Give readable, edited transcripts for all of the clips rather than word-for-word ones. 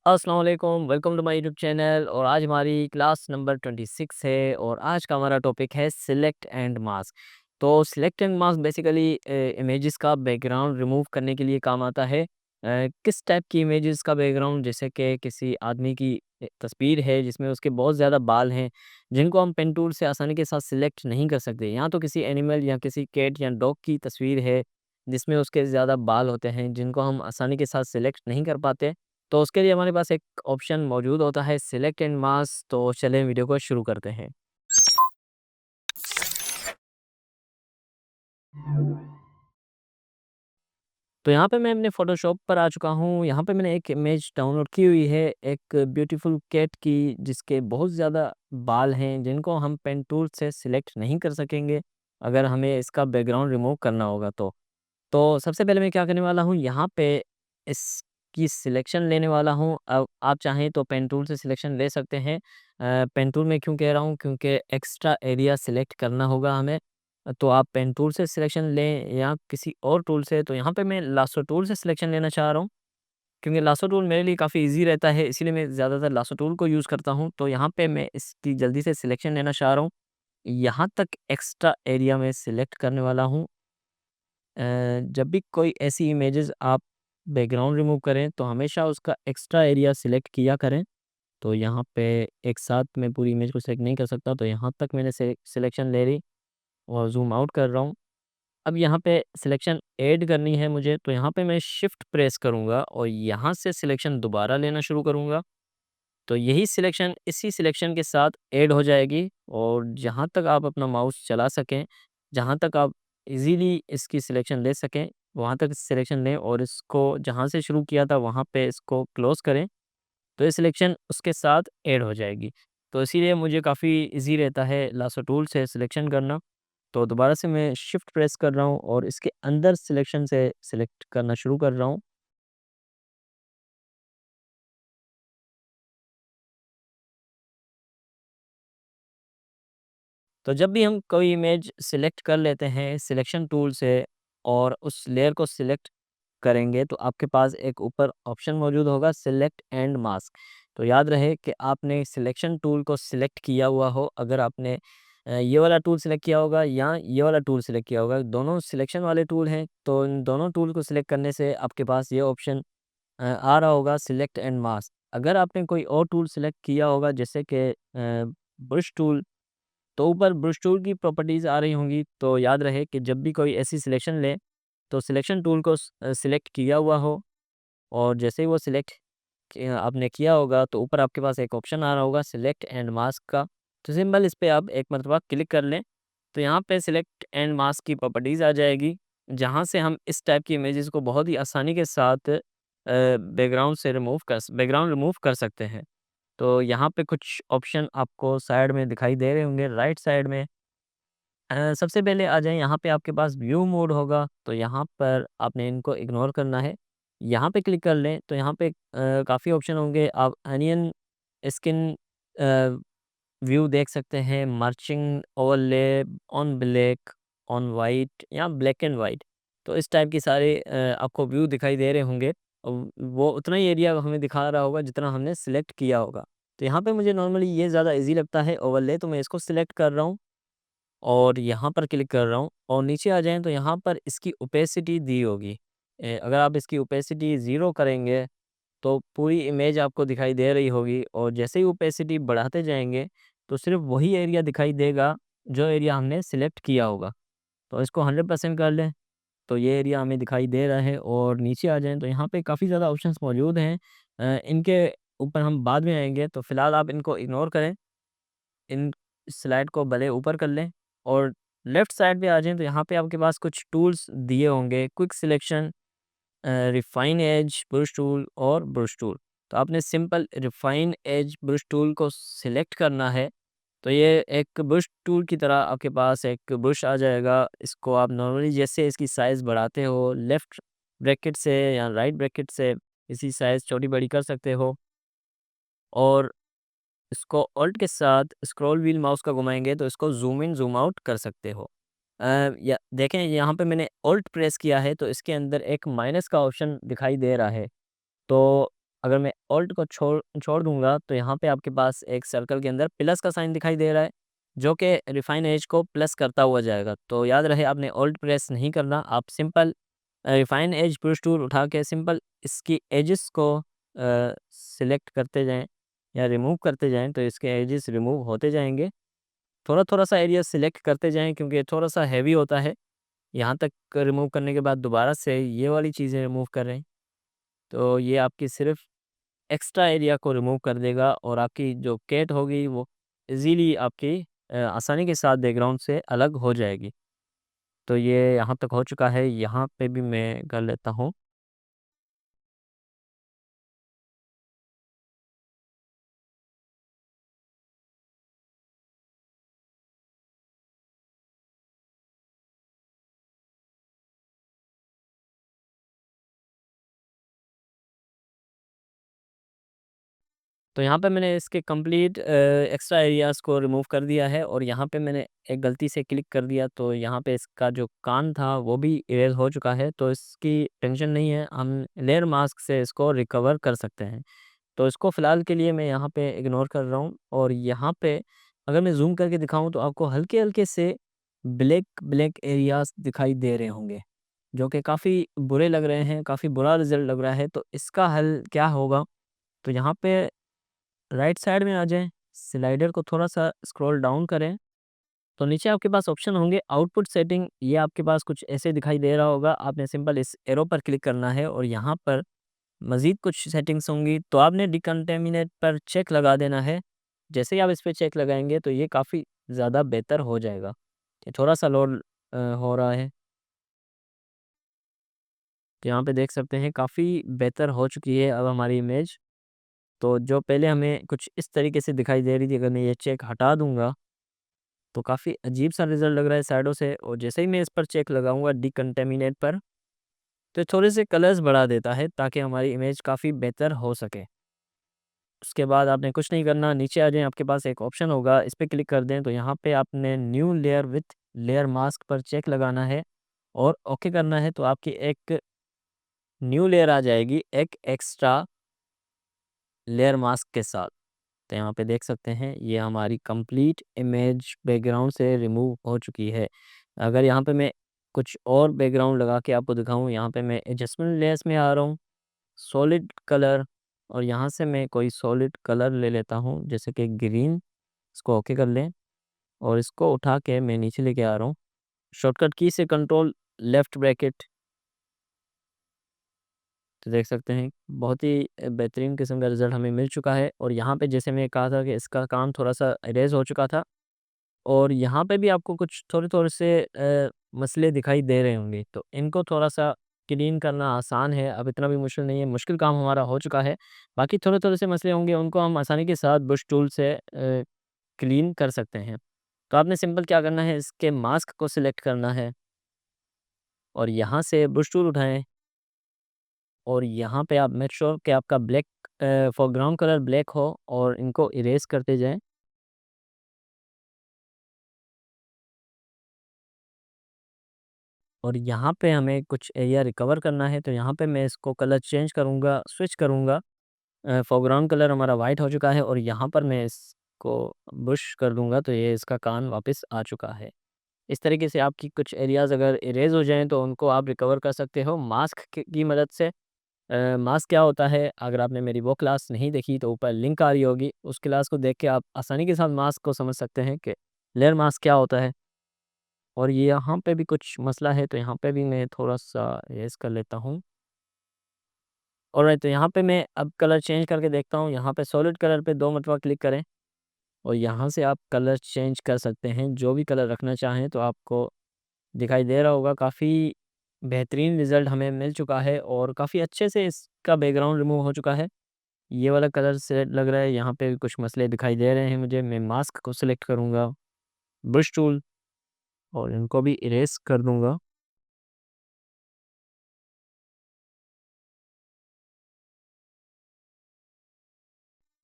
अस्सलाम वालेकुम, welcome to my YouTube channel. और आज हमारी क्लास नंबर 26 है और आज का हमारा टॉपिक है सिलेक्ट एंड मास्क। तो select and mask basically images का बैकग्राउंड रिमूव करने के लिए काम आता है। किस टाइप की इमेजेस का बैकग्राउंड, जैसे कि किसी आदमी की तस्वीर है जिसमें उसके बहुत ज़्यादा बाल हैं, जिनको हम पेन टूल से आसानी के साथ सिलेक्ट नहीं कर सकते। यहाँ तो किसी एनिमल या किसी कैट या डॉग की तस्वीर है जिसमें उसके ज़्यादा बाल होते हैं, जिनको हम आसानी के साथ सिलेक्ट नहीं कर पाते। तो उसके लिए हमारे पास एक ऑप्शन मौजूद होता है सिलेक्ट एंड मास। तो चलें वीडियो को शुरू करते हैं। तो यहाँ पे मैं अपने फ़ोटोशॉप पर आ चुका हूँ। यहाँ पे मैंने एक इमेज डाउनलोड की हुई है, एक ब्यूटीफुल कैट की, जिसके बहुत ज़्यादा बाल हैं, जिनको हम पेन टूल से सिलेक्ट नहीं कर सकेंगे, अगर हमें इसका बैकग्राउंड रिमूव करना होगा तो। तो सबसे पहले मैं क्या करने वाला हूँ, यहाँ पे इसकी सिलेक्शन लेने वाला हूँ। अब आप चाहें तो पेन टूल से सिलेक्शन ले सकते हैं। पेन टूल में क्यों कह रहा हूँ, क्योंकि एक्स्ट्रा एरिया सिलेक्ट करना होगा हमें। तो आप पेन टूल से सिलेक्शन लें या किसी और टूल से। तो यहाँ पे मैं लासो टूल से सिलेक्शन लेना चाह रहा हूँ, क्योंकि लासो टूल मेरे लिए काफ़ी ईज़ी रहता है, इसीलिए मैं ज़्यादातर लासो टूल को यूज़ करता हूँ। तो यहाँ पे मैं इसकी जल्दी से सिलेक्शन लेना चाह रहा हूँ। यहाँ तक एक्स्ट्रा एरिया में सिलेक्ट करने वाला हूँ। जब भी कोई ऐसी इमेजेस आप बैकग्राउंड रिमूव करें तो हमेशा उसका एक्स्ट्रा एरिया सिलेक्ट किया करें। तो यहाँ पे एक साथ मैं पूरी इमेज को सिलेक्ट नहीं कर सकता, तो यहाँ तक मैंने सिलेक्शन ले ली और ज़ूम आउट कर रहा हूँ। अब यहाँ पे सिलेक्शन ऐड करनी है मुझे, तो यहाँ पे मैं शिफ्ट प्रेस करूँगा और यहाँ से सिलेक्शन दोबारा लेना शुरू करूँगा। तो यही सिलेक्शन इसी सिलेक्शन के साथ ऐड हो जाएगी और जहाँ तक आप अपना माउस चला सकें, जहाँ तक आप इज़ीली इसकी सिलेक्शन ले सकें, वहाँ तक सिलेक्शन लें और इसको जहाँ से शुरू किया था वहाँ पे इसको क्लोज़ करें, तो ये सिलेक्शन उसके साथ ऐड हो जाएगी। तो इसीलिए मुझे काफ़ी ईज़ी रहता है लासो टूल से सिलेक्शन करना। तो दोबारा से मैं शिफ्ट प्रेस कर रहा हूँ और इसके अंदर सिलेक्शन से सिलेक्ट करना शुरू कर रहा हूँ। तो जब भी हम कोई इमेज सिलेक्ट कर लेते हैं सिलेक्शन टूल से और उस लेयर को सिलेक्ट करेंगे, तो आपके पास एक ऊपर ऑप्शन मौजूद होगा सिलेक्ट एंड मास्क। तो याद रहे कि आपने सिलेक्शन टूल को सिलेक्ट किया हुआ हो, अगर आपने ये वाला टूल सिलेक्ट किया होगा या ये वाला टूल सिलेक्ट किया होगा, दोनों सिलेक्शन वाले टूल हैं। तो इन दोनों टूल को सिलेक्ट करने से आपके पास ये ऑप्शन आ रहा होगा सिलेक्ट एंड मास्क। अगर आपने कोई और टूल सिलेक्ट किया होगा, जैसे कि ब्रश टूल, तो ऊपर ब्रश टूल की प्रॉपर्टीज़ आ रही होंगी। तो याद रहे कि जब भी कोई ऐसी सिलेक्शन लें, तो सिलेक्शन टूल को सिलेक्ट किया हुआ हो और जैसे ही वो सिलेक्ट आपने किया होगा, तो ऊपर आपके पास एक ऑप्शन आ रहा होगा सिलेक्ट एंड मास्क का। तो सिंपल इस पे आप एक मरतबा क्लिक कर लें, तो यहाँ पे सिलेक्ट एंड मास्क की प्रॉपर्टीज़ आ जाएगी, जहाँ से हम इस टाइप की इमेजेस को बहुत ही आसानी के साथ बैकग्राउंड रिमूव कर सकते हैं। तो यहाँ पे कुछ ऑप्शन आपको साइड में दिखाई दे रहे होंगे, राइट साइड में। सबसे पहले आ जाएँ, यहाँ पे आपके पास व्यू मोड होगा, तो यहाँ पर आपने इनको इग्नोर करना है। यहाँ पे क्लिक कर लें, तो यहाँ पे काफ़ी ऑप्शन होंगे। आप अनियन स्किन अ, व्यू देख सकते हैं, marching overlay, on black, on white या ब्लैक एंड वाइट। तो इस टाइप के सारे आपको व्यू दिखाई दे रहे होंगे। वो उतना ही एरिया हमें दिखा रहा होगा जितना हमने सिलेक्ट किया होगा। तो यहाँ पे मुझे नॉर्मली ये ज़्यादा ईज़ी लगता है ओवरले, तो मैं इसको सिलेक्ट कर रहा हूँ और यहाँ पर क्लिक कर रहा हूँ और नीचे आ जाएँ, तो यहाँ पर इसकी ओपेसिटी दी होगी। अगर आप इसकी ओपेसिटी 0 करेंगे, तो पूरी इमेज आपको दिखाई दे रही होगी और जैसे ही ओपेसिटी बढ़ाते जाएँगे, तो सिर्फ़ वही एरिया दिखाई देगा, जो एरिया हमने सिलेक्ट किया होगा। तो इसको 100% कर लें, तो ये एरिया हमें दिखाई दे रहा है। और नीचे आ जाएँ, तो यहाँ पे काफ़ी ज़्यादा ऑप्शंस मौजूद हैं। इनके ऊपर हम बाद में आएँगे, तो फ़िलहाल आप इनको इग्नोर करें। इन स्लाइड को भले ऊपर कर लें और लेफ्ट साइड पे आ जाएँ, तो यहाँ पे आपके पास कुछ टूल्स दिए होंगे, quick selection, refine edge brush tool और ब्रश टूल। तो आपने simple refine edge brush tool को सिलेक्ट करना है। तो ये एक ब्रश टूल की तरह आपके पास एक ब्रश आ जाएगा। इसको आप नॉर्मली जैसे इसकी साइज़ बढ़ाते हो, लेफ्ट ब्रैकेट से या राइट ब्रैकेट से इसकी साइज़ छोटी-बड़ी कर सकते हो और इसको ऑल्ट के साथ स्क्रॉल व्हील माउस का घुमाएँगे, तो इसको ज़ूम इन, ज़ूम आउट कर सकते हो। या देखें, यहाँ पे मैंने ऑल्ट प्रेस किया है, तो इसके अंदर एक माइनस का ऑप्शन दिखाई दे रहा है। तो अगर मैं ऑल्ट को छोड़ छोड़ दूँगा तो यहाँ पे आपके पास एक सर्कल के अंदर प्लस का साइन दिखाई दे रहा है, जो कि रिफाइन एज को प्लस करता हुआ जाएगा। तो याद रहे आपने ऑल्ट प्रेस नहीं करना, आप simple refine edge push tool उठा के सिंपल इसकी एजेस को सिलेक्ट करते जाएँ या रिमूव करते जाएँ, तो इसके एजेस रिमूव होते जाएँगे। थोड़ा-थोड़ा सा एरिया सिलेक्ट करते जाएँ क्योंकि ये थोड़ा-सा हेवी होता है। यहाँ तक रिमूव करने के बाद दोबारा से ये वाली चीज़ें रिमूव कर रहे हैं, तो ये आपकी सिर्फ़ एक्स्ट्रा एरिया को रिमूव कर देगा और आपकी जो कैट होगी वो ईज़िली आपकी आसानी के साथ बैकग्राउंड से अलग हो जाएगी। तो ये यहाँ तक हो चुका है, यहाँ पे भी मैं कर लेता हूँ। तो यहाँ पे मैंने इसके कंप्लीट एक्स्ट्रा एरियाज़ को रिमूव कर दिया है और यहाँ पे मैंने एक गलती से क्लिक कर दिया, तो यहाँ पे इसका जो कान था वो भी इरेज़ हो चुका है, तो इसकी टेंशन नहीं है, हम लेयर मास्क से इसको रिकवर कर सकते हैं। तो इसको फ़िलहाल के लिए मैं यहाँ पे इग्नोर कर रहा हूँ और यहाँ पे अगर मैं ज़ूम करके दिखाऊँ तो आपको हल्के-हल्के से ब्लैक ब्लैक एरियाज़ दिखाई दे रहे होंगे, जो कि काफ़ी बुरे लग रहे हैं, काफ़ी बुरा रिज़ल्ट लग रहा है। तो इसका हल क्या होगा? तो यहाँ पे राइट साइड में आ जाएँ, स्लाइडर को थोड़ा-सा स्क्रॉल डाउन करें, तो नीचे आपके पास ऑप्शन होंगे आउटपुट सेटिंग, ये आपके पास कुछ ऐसे दिखाई दे रहा होगा। आपने सिंपल इस एरो पर क्लिक करना है और यहाँ पर मज़ीद कुछ सेटिंग्स होंगी, तो आपने डिकंटेमिनेट पर चेक लगा देना है। जैसे ही आप इस पे चेक लगाएँगे तो ये काफ़ी ज़्यादा बेहतर हो जाएगा। ये थोड़ा-सा लोड हो रहा है, तो यहाँ पे देख सकते हैं काफ़ी बेहतर हो चुकी है अब हमारी इमेज। तो जो पहले हमें कुछ इस तरीके से दिखाई दे रही थी, अगर मैं ये चेक हटा दूँगा तो काफ़ी अजीब-सा रिज़ल्ट लग रहा है साइडों से और जैसे ही मैं इस पर चेक लगाऊँगा डिकंटेमिनेट पर, तो थोड़े से कलर्स बढ़ा देता है ताकि हमारी इमेज काफ़ी बेहतर हो सके। उसके बाद आपने कुछ नहीं करना, नीचे आ जाएँ, आपके पास एक ऑप्शन होगा, इस पे क्लिक कर दें, तो यहाँ पे आपने new layer with layer mask पर चेक लगाना है और ओके करना है, तो आपकी एक न्यू लेयर आ जाएगी, एक एक्स्ट्रा लेयर मास्क के साथ। तो यहाँ पे देख सकते हैं ये हमारी कंप्लीट इमेज बैकग्राउंड से रिमूव हो चुकी है। अगर यहाँ पे मैं कुछ और बैकग्राउंड लगा के आपको दिखाऊँ, यहाँ पे मैं एडजस्टमेंट लेयर्स में आ रहा हूँ, सॉलिड कलर, और यहाँ से मैं कोई सॉलिड कलर ले लेता हूँ जैसे कि ग्रीन, इसको ओके कर लें और इसको उठा के मैं नीचे लेके आ रहा हूँ। शॉर्टकट की से कंट्रोल लेफ्ट ब्रैकेट, तो देख सकते हैं बहुत ही बेहतरीन किस्म का रिज़ल्ट हमें मिल चुका है और यहाँ पे जैसे मैं कहा था कि इसका काम थोड़ा-सा इरेज़ हो चुका था। और यहाँ पे भी आपको कुछ थोड़े-थोड़े से मसले दिखाई दे रहे होंगे, तो इनको थोड़ा-सा क्लीन करना आसान है, अब इतना भी मुश्किल नहीं है, मुश्किल काम हमारा हो चुका है। बाकी थोड़े-थोड़े से मसले होंगे, उनको हम आसानी के साथ ब्रश टूल से क्लीन कर सकते हैं। तो आपने सिंपल क्या करना है, इसके मास्क को सिलेक्ट करना है और यहाँ से ब्रश टूल उठाएँ और यहाँ पे आप मेक श्योर कि आपका ब्लैक फोरग्राउंड कलर ब्लैक हो और इनको इरेज़ करते जाएँ। और यहाँ पे हमें कुछ एरिया रिकवर करना है, तो यहाँ पे मैं इसको कलर चेंज करूँगा, स्विच करूँगा। फोरग्राउंड कलर हमारा वाइट हो चुका है और यहाँ पर मैं इसको बुश कर दूँगा, तो ये इसका कान वापस आ चुका है। इस तरीके से आपकी कुछ एरियाज़ अगर इरेज़ हो जाएँ, तो उनको आप रिकवर कर सकते हो मास्क की मदद से। मास्क क्या होता है, अगर आपने मेरी वो क्लास नहीं देखी, तो ऊपर लिंक आ रही होगी, उस क्लास को देख के आप आसानी के साथ मास्क को समझ सकते हैं कि लेयर मास्क क्या होता है। और ये यहाँ पे भी कुछ मसला है, तो यहाँ पे भी मैं थोड़ा-सा रेज़ कर लेता हूँ। ऑलराइट, तो यहाँ पे मैं अब कलर चेंज करके देखता हूँ, यहाँ पे सॉलिड कलर पे 2 मरतबा क्लिक करें और यहाँ से आप कलर चेंज कर सकते हैं, जो भी कलर रखना चाहें, तो आपको दिखाई दे रहा होगा काफ़ी बेहतरीन रिज़ल्ट हमें मिल चुका है और काफ़ी अच्छे से इसका बैकग्राउंड रिमूव हो चुका है। ये वाला कलर सेट लग रहा है, यहाँ पे भी कुछ मसले दिखाई दे रहे हैं मुझे, मैं मास्क को सिलेक्ट करूँगा, ब्रश टूल, और इनको भी इरेज़ कर दूँगा।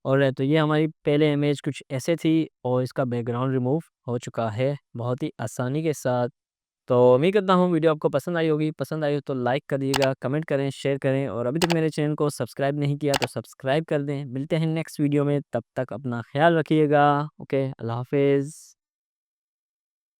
और तो ये हमारी पहले इमेज कुछ ऐसे थी और इसका बैकग्राउंड रिमूव हो चुका है बहुत ही आसानी के साथ। तो उम्मीद करता हूँ वीडियो आपको पसंद आई होगी, पसंद आई हो तो लाइक करिएगा, कमेंट करें, शेयर करें और अभी तक मेरे चैनल को सब्सक्राइब नहीं किया तो सब्सक्राइब कर दें। मिलते हैं नेक्स्ट वीडियो में, तब तक अपना ख़्याल रखिएगा। ओके, अल्लाह हाफ़िज़।